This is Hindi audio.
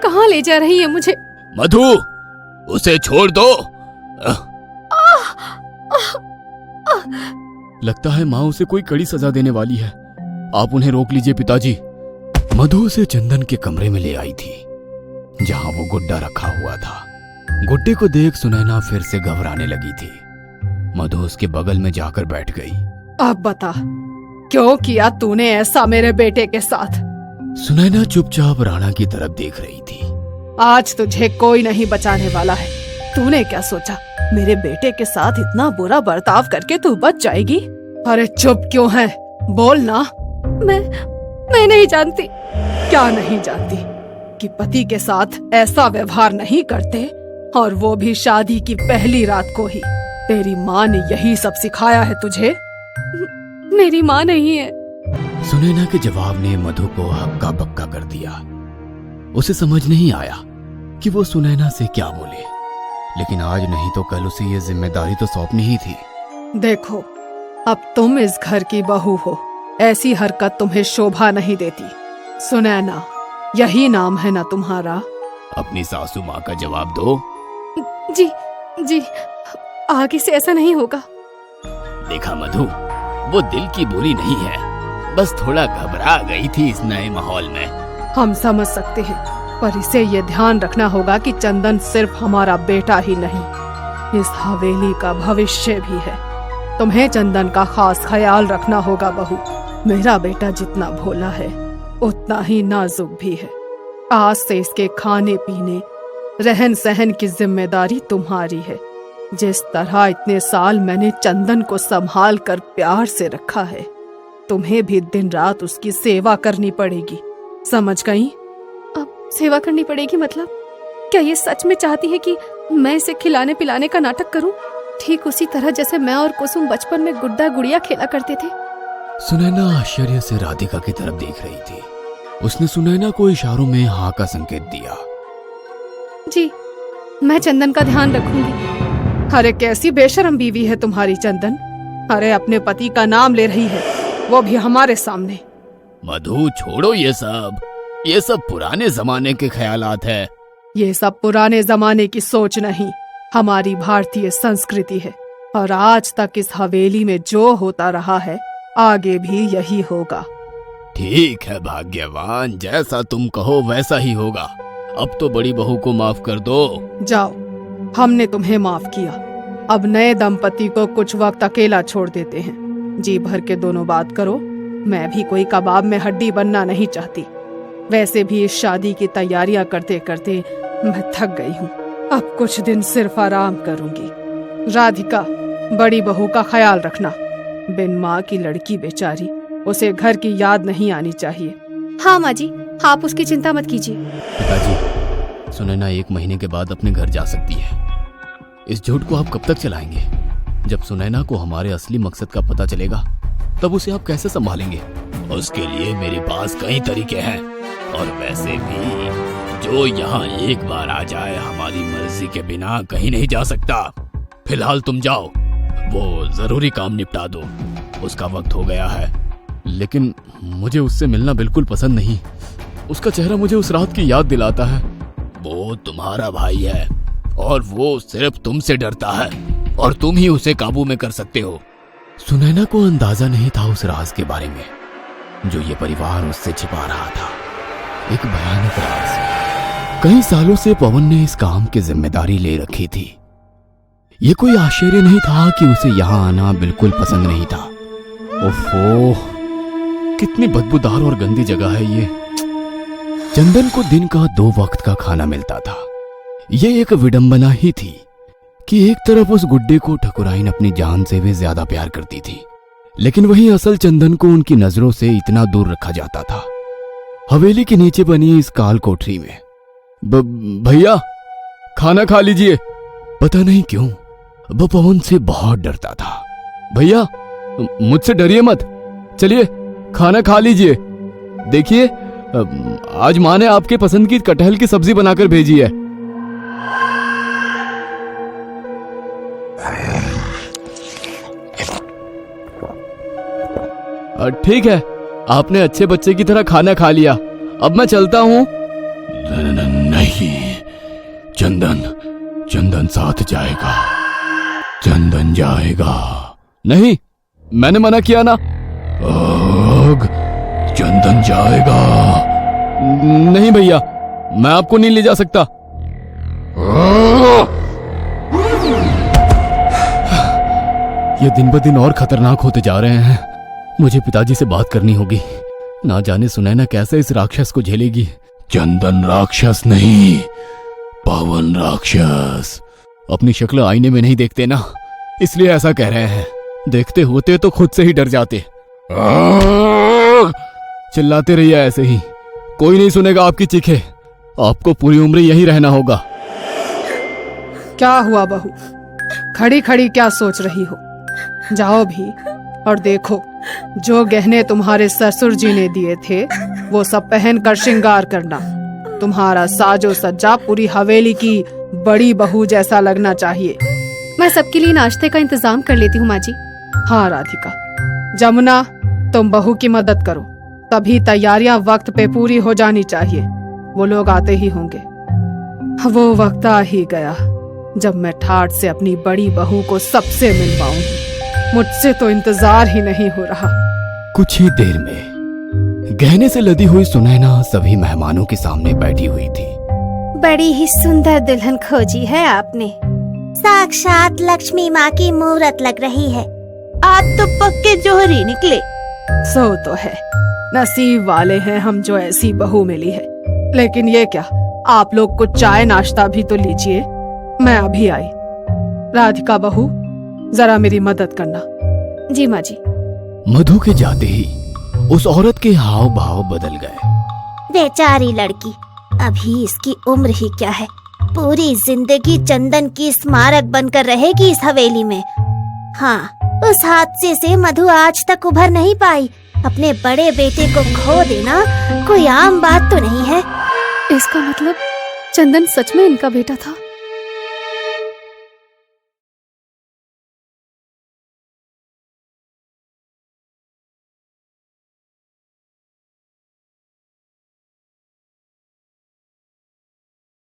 कहाँ ले जा रही है मुझे? मधु, उसे छोड़ दो। लगता है माँ उसे कोई कड़ी सजा देने वाली है। आप उन्हें रोक लीजिए पिताजी। मधु उसे चंदन के कमरे में ले आई थी, जहां वो गुड्डा रखा हुआ था। गुड्डे को देख सुनैना फिर से घबराने लगी थी। मधु उसके बगल में जाकर बैठ गई। अब बता, क्यों किया तूने ऐसा मेरे बेटे के साथ? सुनैना चुपचाप राणा की तरफ देख रही थी। आज तुझे कोई नहीं बचाने वाला है। तूने क्या सोचा, मेरे बेटे के साथ इतना बुरा बर्ताव करके तू बच जाएगी? अरे चुप क्यों है, बोल ना। मैं नहीं जानती। क्या नहीं जानती? कि पति के साथ ऐसा व्यवहार नहीं करते, और वो भी शादी की पहली रात को ही। तेरी माँ ने यही सब सिखाया है तुझे? मेरी माँ नहीं है। सुनैना के जवाब ने मधु को हक्का बक्का कर दिया। उसे समझ नहीं आया कि वो सुनैना से क्या बोले, लेकिन आज नहीं तो कल उसे ये जिम्मेदारी तो सौंपनी ही थी। देखो, अब तुम इस घर की बहू हो, ऐसी हरकत तुम्हें शोभा नहीं देती। सुनैना, यही नाम है ना तुम्हारा? अपनी सासू माँ का जवाब दो। जी, आगे से ऐसा नहीं होगा। देखा मधु, वो दिल की बुरी नहीं है, बस थोड़ा घबरा गई थी इस नए माहौल में। हम समझ सकते हैं, पर इसे ये ध्यान रखना होगा कि चंदन सिर्फ हमारा बेटा ही नहीं, इस हवेली का भविष्य भी है। तुम्हें चंदन का खास ख्याल रखना होगा बहू। मेरा बेटा जितना भोला है, उतना ही नाजुक भी है। आज से इसके खाने पीने, रहन सहन की जिम्मेदारी तुम्हारी है। जिस तरह इतने साल मैंने चंदन को संभाल कर प्यार से रखा है, तुम्हें भी दिन रात उसकी सेवा करनी पड़ेगी। समझ गई? अब सेवा करनी पड़ेगी मतलब? क्या ये सच में चाहती है कि मैं इसे खिलाने पिलाने का नाटक करूं, ठीक उसी तरह जैसे मैं और कुसुम बचपन में गुड्डा गुड़िया खेला करते थे? सुनैना आश्चर्य से राधिका की तरफ देख रही थी। उसने सुनैना को इशारों में हाँ का संकेत दिया। जी, मैं चंदन का ध्यान रखूंगी। अरे कैसी बेशरम बीवी है तुम्हारी चंदन। अरे अपने पति का नाम ले रही है, वो भी हमारे सामने। मधु, छोड़ो ये सब पुराने जमाने के ख्यालात है। ये सब पुराने जमाने की सोच नहीं, हमारी भारतीय संस्कृति है। और आज तक इस हवेली में जो होता रहा है, आगे भी यही होगा। ठीक है भाग्यवान, जैसा तुम कहो वैसा ही होगा। अब तो बड़ी बहू को माफ कर दो। जाओ, हमने तुम्हें माफ किया। अब नए दंपति को कुछ वक्त अकेला छोड़ देते हैं। जी भर के दोनों बात करो। मैं भी कोई कबाब में हड्डी बनना नहीं चाहती। वैसे भी इस शादी की तैयारियां करते करते मैं थक गई हूँ। अब कुछ दिन सिर्फ आराम करूंगी। राधिका, बड़ी बहू का ख्याल रखना। बिन माँ की लड़की बेचारी, उसे घर की याद नहीं आनी चाहिए। हाँ माँ जी, आप उसकी चिंता मत कीजिए। पिताजी, सुनैना 1 महीने के बाद अपने घर जा सकती है। इस झूठ को आप कब तक चलाएंगे? जब सुनैना को हमारे असली मकसद का पता चलेगा, तब उसे आप कैसे संभालेंगे? उसके लिए मेरे पास कई तरीके हैं, और वैसे भी जो यहाँ एक बार आ जाए हमारी मर्जी के बिना कहीं नहीं जा सकता। फिलहाल तुम जाओ, वो जरूरी काम निपटा दो, उसका वक्त हो गया है। लेकिन मुझे उससे मिलना बिल्कुल पसंद नहीं। उसका चेहरा मुझे उस रात की याद दिलाता है। वो तुम्हारा भाई है, और वो सिर्फ तुमसे डरता है, और तुम ही उसे काबू में कर सकते हो। सुनैना को अंदाजा नहीं था उस राज के बारे में, जो ये परिवार उससे छिपा रहा था। एक भयानक राज। कई सालों से पवन ने इस काम की जिम्मेदारी ले रखी थी। ये कोई आश्चर्य नहीं था कि उसे यहाँ आना बिल्कुल पसंद नहीं था। ओफो, कितनी बदबूदार और गंदी जगह है ये। चंदन को दिन का 2 वक्त का खाना मिलता था। ये एक विडंबना ही थी कि एक तरफ उस गुड्डे को ठकुराइन अपनी जान से भी ज्यादा प्यार करती थी, लेकिन वहीं असल चंदन को उनकी नजरों से इतना दूर रखा जाता था। हवेली के नीचे बनी इस काल कोठरी में भैया, खाना खा लीजिए। पता नहीं क्यों वो पवन से बहुत डरता था। भैया, मुझसे डरिए मत, चलिए खाना खा लीजिए। देखिए, आज माँ ने आपके पसंद की कटहल की सब्जी बनाकर भेजी है। ठीक है, आपने अच्छे बच्चे की तरह खाना खा लिया। अब मैं चलता हूँ। नहीं, चंदन साथ जाएगा। चंदन जाएगा। नहीं, मैंने मना किया ना। चंदन जाएगा। नहीं भैया, मैं आपको नहीं ले जा सकता। ये दिन ब दिन और खतरनाक होते जा रहे हैं। मुझे पिताजी से बात करनी होगी। ना जाने सुनैना कैसे इस राक्षस को झेलेगी। चंदन राक्षस नहीं, पवन राक्षस। अपनी शक्ल आईने में नहीं देखते ना, इसलिए ऐसा कह रहे हैं। देखते होते तो खुद से ही डर जाते। चिल्लाते रहिए ऐसे ही, कोई नहीं सुनेगा आपकी चीखें। आपको पूरी उम्र यहीं रहना होगा। क्या हुआ बहू, खड़ी खड़ी क्या सोच रही हो? जाओ भी और देखो, जो गहने तुम्हारे ससुर जी ने दिए थे वो सब पहनकर श्रृंगार करना। तुम्हारा साजो सज्जा पूरी हवेली की बड़ी बहू जैसा लगना चाहिए। मैं सबके लिए नाश्ते का इंतजाम कर लेती हूँ माँ जी। हाँ राधिका, जमुना तुम बहू की मदद करो, तभी तैयारियां वक्त पे पूरी हो जानी चाहिए। वो लोग आते ही होंगे। वो वक्त आ ही गया जब मैं ठाठ से अपनी बड़ी बहू को सबसे मिलवाऊंगी। मुझसे तो इंतजार ही नहीं हो रहा। कुछ ही देर में गहने से लदी हुई सुनैना सभी मेहमानों के सामने बैठी हुई थी। बड़ी ही सुंदर दुल्हन खोजी है आपने। साक्षात लक्ष्मी माँ की मूरत लग रही है। आप तो पक्के जोहरी निकले। सो तो है, नसीब वाले हैं हम जो ऐसी बहू मिली है। लेकिन ये क्या, आप लोग कुछ चाय नाश्ता भी तो लीजिए। मैं अभी आई। राधिका बहू, जरा मेरी मदद करना। जी माँ जी। मधु के जाते ही उस औरत के हाव भाव बदल गए। बेचारी लड़की, अभी इसकी उम्र ही क्या है, पूरी जिंदगी चंदन की स्मारक बनकर रहेगी इस हवेली में। हाँ, उस हादसे से मधु आज तक उभर नहीं पाई। अपने बड़े बेटे को खो देना कोई आम बात तो नहीं है। इसका मतलब चंदन सच में इनका बेटा था।